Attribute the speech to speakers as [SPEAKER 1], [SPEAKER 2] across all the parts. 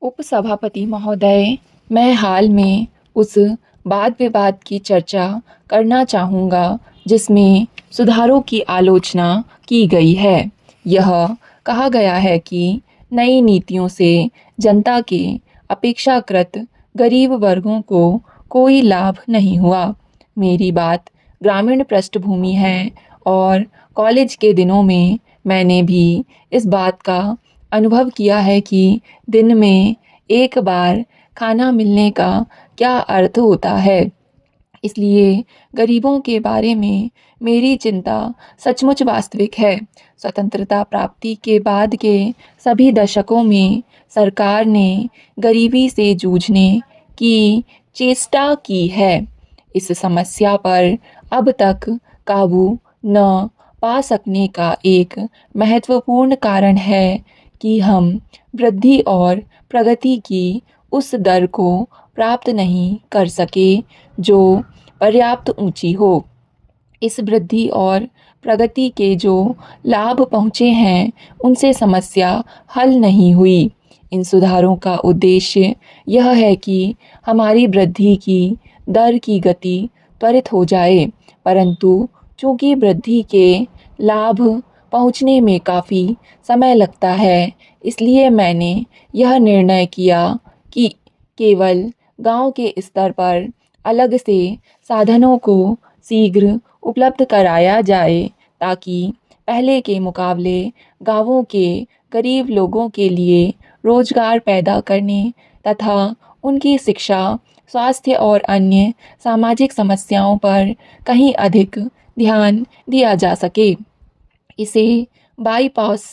[SPEAKER 1] उपसभापति महोदय, मैं हाल में उस वाद-विवाद की चर्चा करना चाहूँगा जिसमें सुधारों की आलोचना की गई है। यह कहा गया है कि नई नीतियों से जनता के अपेक्षाकृत गरीब वर्गों को कोई लाभ नहीं हुआ। मेरी बात ग्रामीण पृष्ठभूमि है और कॉलेज के दिनों में मैंने भी इस बात का अनुभव किया है कि दिन में एक बार खाना मिलने का क्या अर्थ होता है। इसलिए गरीबों के बारे में मेरी चिंता सचमुच वास्तविक है। स्वतंत्रता प्राप्ति के बाद के सभी दशकों में सरकार ने गरीबी से जूझने की चेष्टा की है। इस समस्या पर अब तक काबू न पा सकने का एक महत्वपूर्ण कारण है कि हम वृद्धि और प्रगति की उस दर को प्राप्त नहीं कर सके जो पर्याप्त ऊंची हो। इस वृद्धि और प्रगति के जो लाभ पहुँचे हैं उनसे समस्या हल नहीं हुई। इन सुधारों का उद्देश्य यह है कि हमारी वृद्धि की दर की गति त्वरित हो जाए, परंतु चूँकि वृद्धि के लाभ पहुँचने में काफ़ी समय लगता है, इसलिए मैंने यह निर्णय किया कि केवल गांव के स्तर पर अलग से साधनों को शीघ्र उपलब्ध कराया जाए ताकि पहले के मुकाबले गांवों के गरीब लोगों के लिए रोजगार पैदा करने तथा उनकी शिक्षा, स्वास्थ्य और अन्य सामाजिक समस्याओं पर कहीं अधिक ध्यान दिया जा सके। इसे बाईपास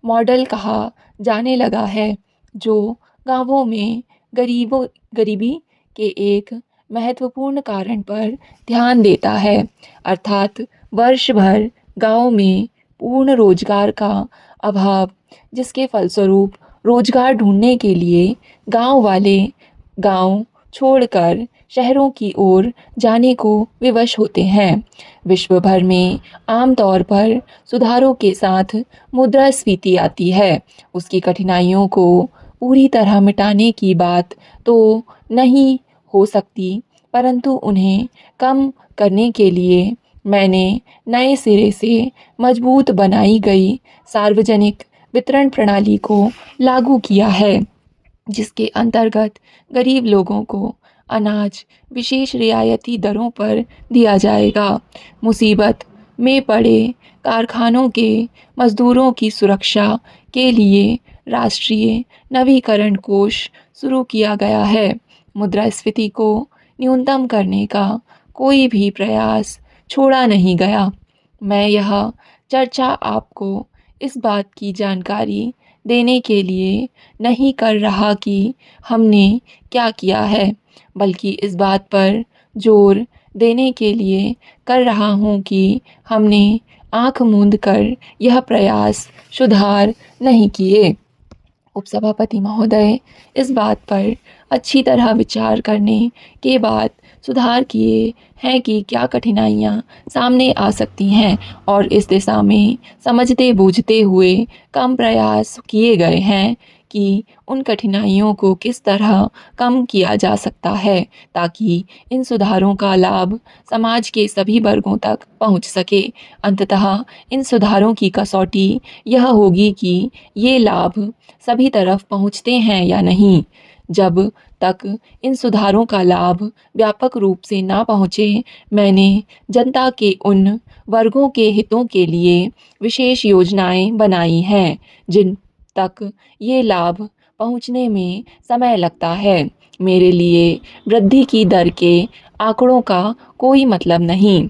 [SPEAKER 1] मॉडल कहा जाने लगा है, जो गांवों में गरीबी के एक महत्वपूर्ण कारण पर ध्यान देता है, अर्थात वर्ष भर गांव में पूर्ण रोजगार का अभाव, जिसके फलस्वरूप रोजगार ढूंढने के लिए गांव वाले गांव छोड़कर शहरों की ओर जाने को विवश होते हैं। विश्व भर में आमतौर पर सुधारों के साथ मुद्रास्फीति आती है। उसकी कठिनाइयों को पूरी तरह मिटाने की बात तो नहीं हो सकती, परंतु उन्हें कम करने के लिए मैंने नए सिरे से मजबूत बनाई गई सार्वजनिक वितरण प्रणाली को लागू किया है, जिसके अंतर्गत गरीब लोगों को अनाज विशेष रियायती दरों पर दिया जाएगा। मुसीबत में पड़े कारखानों के मजदूरों की सुरक्षा के लिए राष्ट्रीय नवीकरण कोष शुरू किया गया है। मुद्रास्फीति को न्यूनतम करने का कोई भी प्रयास छोड़ा नहीं गया। मैं यह चर्चा आपको इस बात की जानकारी देने के लिए नहीं कर रहा कि हमने क्या किया है, बल्कि इस बात पर जोर देने के लिए कर रहा हूँ कि हमने आँख मूंद कर यह प्रयास सुधार नहीं किए। उपसभापति महोदय, इस बात पर अच्छी तरह विचार करने के बाद सुधार किए हैं कि क्या कठिनाइयाँ सामने आ सकती हैं और इस दिशा में समझते बूझते हुए कम प्रयास किए गए हैं कि उन कठिनाइयों को किस तरह कम किया जा सकता है ताकि इन सुधारों का लाभ समाज के सभी वर्गों तक पहुंच सके। अंततः इन सुधारों की कसौटी यह होगी कि ये लाभ सभी तरफ पहुंचते हैं या नहीं। जब तक इन सुधारों का लाभ व्यापक रूप से ना पहुंचे, मैंने जनता के उन वर्गों के हितों के लिए विशेष योजनाएं बनाई हैं जिन तक ये लाभ पहुंचने में समय लगता है। मेरे लिए वृद्धि की दर के आंकड़ों का कोई मतलब नहीं।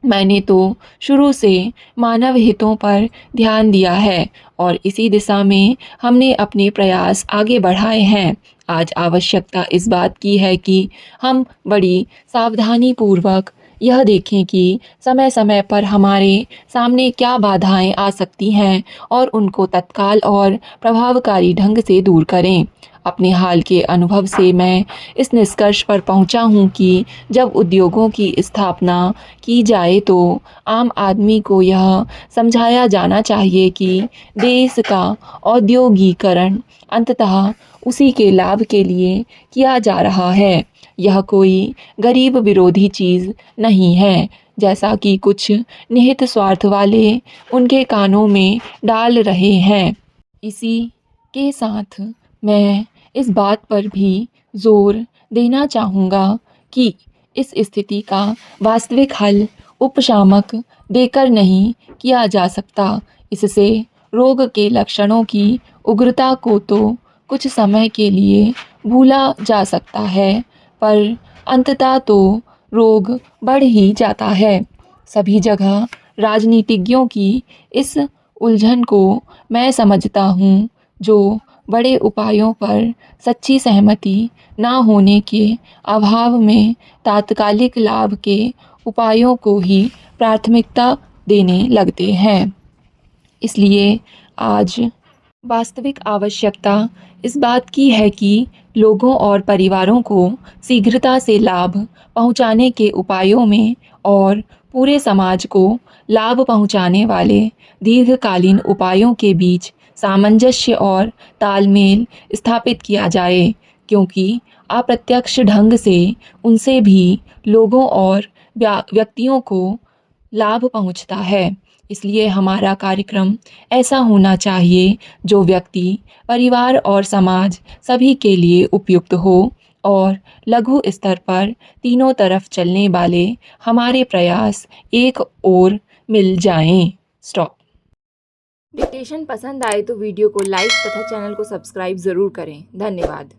[SPEAKER 1] मैंने तो शुरू से मानव हितों पर ध्यान दिया है और इसी दिशा में हमने अपने प्रयास आगे बढ़ाए हैं। आज आवश्यकता इस बात की है कि हम बड़ी सावधानी पूर्वक यह देखें कि समय समय पर हमारे सामने क्या बाधाएं आ सकती हैं और उनको तत्काल और प्रभावकारी ढंग से दूर करें। अपने हाल के अनुभव से मैं इस निष्कर्ष पर पहुंचा हूं कि जब उद्योगों की स्थापना की जाए तो आम आदमी को यह समझाया जाना चाहिए कि देश का औद्योगीकरण अंततः उसी के लाभ के लिए किया जा रहा है। यह कोई गरीब विरोधी चीज़ नहीं है, जैसा कि कुछ निहित स्वार्थ वाले उनके कानों में डाल रहे हैं। इसी के साथ मैं इस बात पर भी ज़ोर देना चाहूँगा कि इस स्थिति का वास्तविक हल उपशामक देकर नहीं किया जा सकता। इससे रोग के लक्षणों की उग्रता को तो कुछ समय के लिए भूला जा सकता है, पर अंततः तो रोग बढ़ ही जाता है। सभी जगह राजनीतिज्ञों की इस उलझन को मैं समझता हूँ, जो बड़े उपायों पर सच्ची सहमति ना होने के अभाव में तात्कालिक लाभ के उपायों को ही प्राथमिकता देने लगते हैं। इसलिए आज वास्तविक आवश्यकता इस बात की है कि लोगों और परिवारों को शीघ्रता से लाभ पहुंचाने के उपायों में और पूरे समाज को लाभ पहुंचाने वाले दीर्घकालीन उपायों के बीच सामंजस्य और तालमेल स्थापित किया जाए, क्योंकि अप्रत्यक्ष ढंग से उनसे भी लोगों और व्यक्तियों को लाभ पहुंचता है। इसलिए हमारा कार्यक्रम ऐसा होना चाहिए जो व्यक्ति, परिवार और समाज सभी के लिए उपयुक्त हो और लघु स्तर पर तीनों तरफ चलने वाले हमारे प्रयास एक ओर मिल जाएं। स्टॉप। डिक्टेशन पसंद आए तो वीडियो को लाइक तथा चैनल को सब्सक्राइब ज़रूर करें। धन्यवाद।